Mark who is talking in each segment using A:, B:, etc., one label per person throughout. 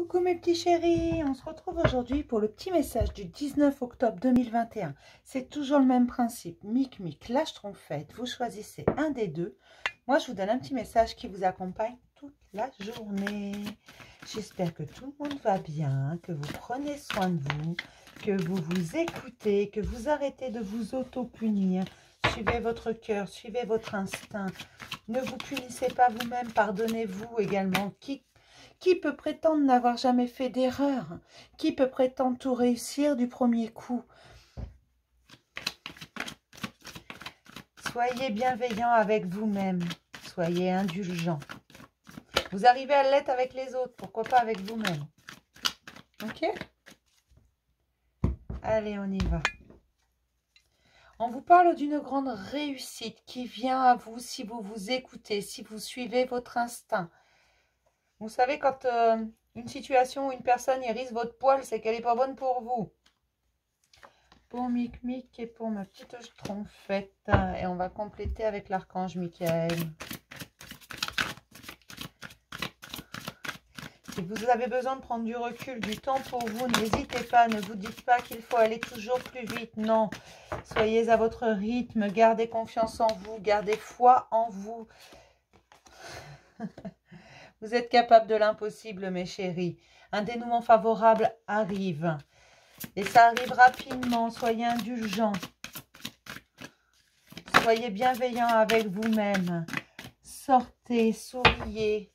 A: Coucou mes petits chéris, on se retrouve aujourd'hui pour le petit message du 19 octobre 2021. C'est toujours le même principe, mic, la schtroumpfette, vous choisissez un des deux. Moi je vous donne un petit message qui vous accompagne toute la journée. J'espère que tout le monde va bien, que vous prenez soin de vous, que vous vous écoutez, que vous arrêtez de vous auto-punir. Suivez votre cœur, suivez votre instinct. Ne vous punissez pas vous-même, pardonnez-vous également. Qui peut prétendre n'avoir jamais fait d'erreur? Qui peut prétendre tout réussir du premier coup? Soyez bienveillant avec vous-même. Soyez indulgent. Vous arrivez à l'être avec les autres, pourquoi pas avec vous-même? Ok? Allez, on y va. On vous parle d'une grande réussite qui vient à vous si vous vous écoutez, si vous suivez votre instinct. Vous savez, quand une situation ou une personne hérisse votre poil, c'est qu'elle n'est pas bonne pour vous. Pour Mic et pour ma petite schtroumpfette. Et on va compléter avec l'archange Michael. Si vous avez besoin de prendre du recul, du temps pour vous, n'hésitez pas. Ne vous dites pas qu'il faut aller toujours plus vite. Non, soyez à votre rythme. Gardez confiance en vous. Gardez foi en vous. Vous êtes capable de l'impossible, mes chéris. Un dénouement favorable arrive. Et ça arrive rapidement. Soyez indulgents. Soyez bienveillants avec vous-même. Sortez, souriez.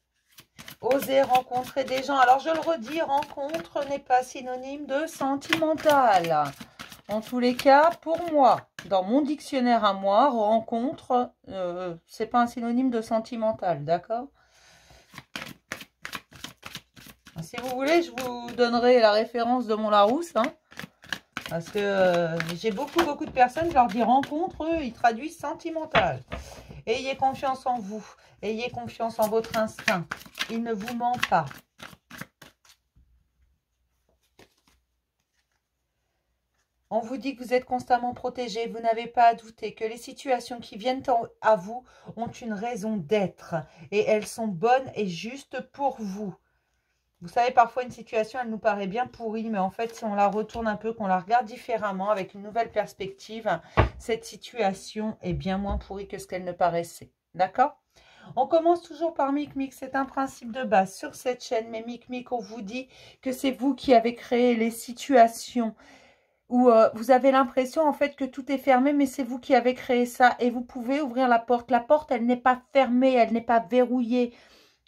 A: Osez rencontrer des gens. Alors, je le redis, rencontre n'est pas synonyme de sentimental. En tous les cas, pour moi, dans mon dictionnaire à moi, rencontre, c'est pas un synonyme de sentimental, d'accord? Si vous voulez, je vous donnerai la référence de mon Larousse, hein, parce que j'ai beaucoup de personnes, je leur dis rencontre, eux, ils traduisent sentimental. Ayez confiance en vous, ayez confiance en votre instinct, il ne vous ment pas. On vous dit que vous êtes constamment protégé, vous n'avez pas à douter, que les situations qui viennent à vous ont une raison d'être, et elles sont bonnes et justes pour vous. Vous savez, parfois, une situation, elle nous paraît bien pourrie, mais en fait, si on la retourne un peu, qu'on la regarde différemment, avec une nouvelle perspective, cette situation est bien moins pourrie que ce qu'elle ne paraissait. D'accord? On commence toujours par Mic, c'est un principe de base sur cette chaîne, mais Mic, on vous dit que c'est vous qui avez créé les situations où vous avez l'impression, en fait, que tout est fermé, mais c'est vous qui avez créé ça, et vous pouvez ouvrir la porte. La porte, elle n'est pas fermée, elle n'est pas verrouillée.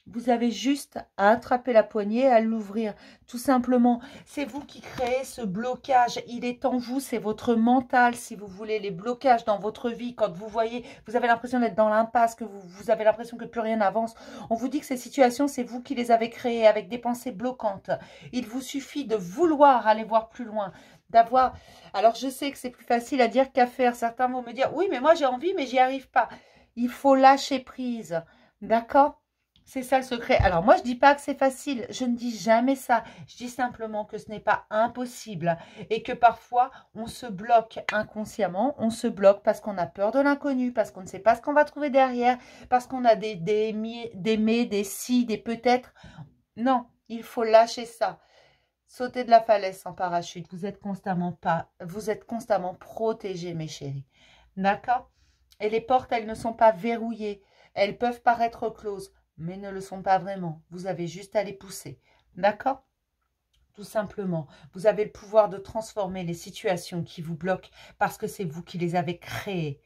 A: Vous avez juste à attraper la poignée et à l'ouvrir, tout simplement. C'est vous qui créez ce blocage. Il est en vous, c'est votre mental, si vous voulez. Les blocages dans votre vie, quand vous voyez, vous avez l'impression d'être dans l'impasse, que vous avez l'impression que plus rien n'avance. On vous dit que ces situations, c'est vous qui les avez créées avec des pensées bloquantes. Il vous suffit de vouloir aller voir plus loin, d'avoir... Alors, je sais que c'est plus facile à dire qu'à faire. Certains vont me dire, oui, mais moi, j'ai envie, mais j'y arrive pas. Il faut lâcher prise, d'accord ? C'est ça le secret. Alors moi, je ne dis pas que c'est facile. Je ne dis jamais ça. Je dis simplement que ce n'est pas impossible. Et que parfois, on se bloque inconsciemment. On se bloque parce qu'on a peur de l'inconnu, parce qu'on ne sait pas ce qu'on va trouver derrière, parce qu'on a des mais, des si, des peut-être. Non, il faut lâcher ça. Sauter de la falaise sans parachute. Vous êtes constamment protégés, mes chéris. D'accord? Et les portes, elles ne sont pas verrouillées. Elles peuvent paraître closes, mais ne le sont pas vraiment. Vous avez juste à les pousser. D'accord? Tout simplement. Vous avez le pouvoir de transformer les situations qui vous bloquent parce que c'est vous qui les avez créées.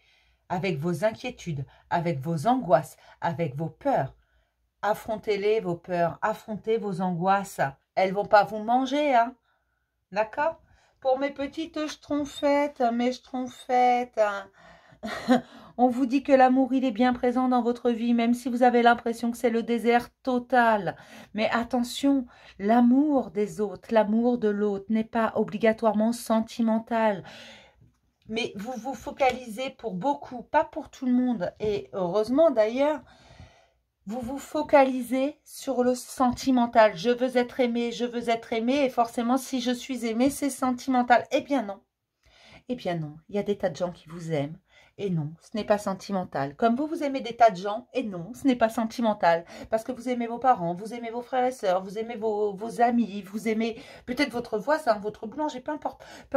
A: Avec vos inquiétudes, avec vos angoisses, avec vos peurs. Affrontez-les, vos peurs. Affrontez vos angoisses. Elles ne vont pas vous manger, hein? D'accord? Pour mes petites schtroumpfettes, mes schtroumpfettes, hein. On vous dit que l'amour, il est bien présent dans votre vie, même si vous avez l'impression que c'est le désert total. Mais attention, l'amour des autres, l'amour de l'autre n'est pas obligatoirement sentimental. Mais vous vous focalisez pour beaucoup, pas pour tout le monde. Et heureusement d'ailleurs, vous vous focalisez sur le sentimental. Je veux être aimé, et forcément si je suis aimée, c'est sentimental. Eh bien non. Eh bien non, il y a des tas de gens qui vous aiment. Et non, ce n'est pas sentimental. Comme vous aimez des tas de gens, et non, ce n'est pas sentimental. Parce que vous aimez vos parents, vous aimez vos frères et sœurs, vous aimez vos amis, vous aimez peut-être votre voisin, votre boulanger, peu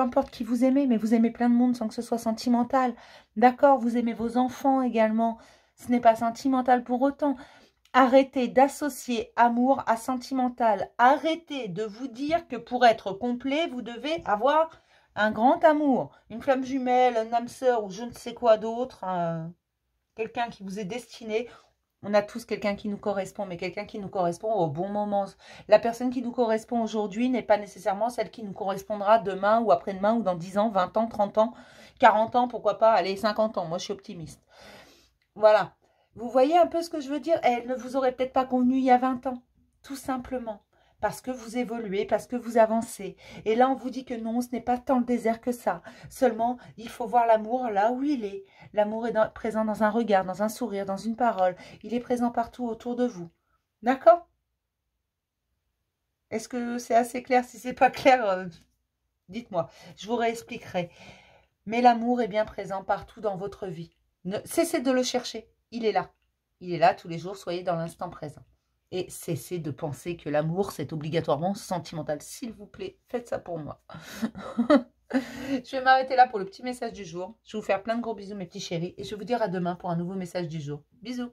A: importe qui vous aimez, mais vous aimez plein de monde sans que ce soit sentimental. D'accord, vous aimez vos enfants également. Ce n'est pas sentimental pour autant. Arrêtez d'associer amour à sentimental. Arrêtez de vous dire que pour être complet, vous devez avoir un grand amour, une flamme jumelle, une âme sœur ou je ne sais quoi d'autre, quelqu'un qui vous est destiné. On a tous quelqu'un qui nous correspond, mais quelqu'un qui nous correspond au bon moment. La personne qui nous correspond aujourd'hui n'est pas nécessairement celle qui nous correspondra demain ou après-demain ou dans 10 ans, 20 ans, 30 ans, 40 ans, pourquoi pas, allez, 50 ans. Moi, je suis optimiste. Voilà. Vous voyez un peu ce que je veux dire? Elle ne vous aurait peut-être pas convenu il y a 20 ans, tout simplement. Parce que vous évoluez, parce que vous avancez. Et là, on vous dit que non, ce n'est pas tant le désert que ça. Seulement, il faut voir l'amour là où il est. L'amour est présent dans un regard, dans un sourire, dans une parole. Il est présent partout autour de vous. D'accord? Est-ce que c'est assez clair? Si c'est pas clair, dites-moi. Je vous réexpliquerai. Mais l'amour est bien présent partout dans votre vie. Cessez de le chercher. Il est là. Il est là tous les jours. Soyez dans l'instant présent. Et cessez de penser que l'amour, c'est obligatoirement sentimental. S'il vous plaît, faites ça pour moi. Je vais m'arrêter là pour le petit message du jour. Je vais vous faire plein de gros bisous, mes petits chéris. Et je vais vous dire à demain pour un nouveau message du jour. Bisous.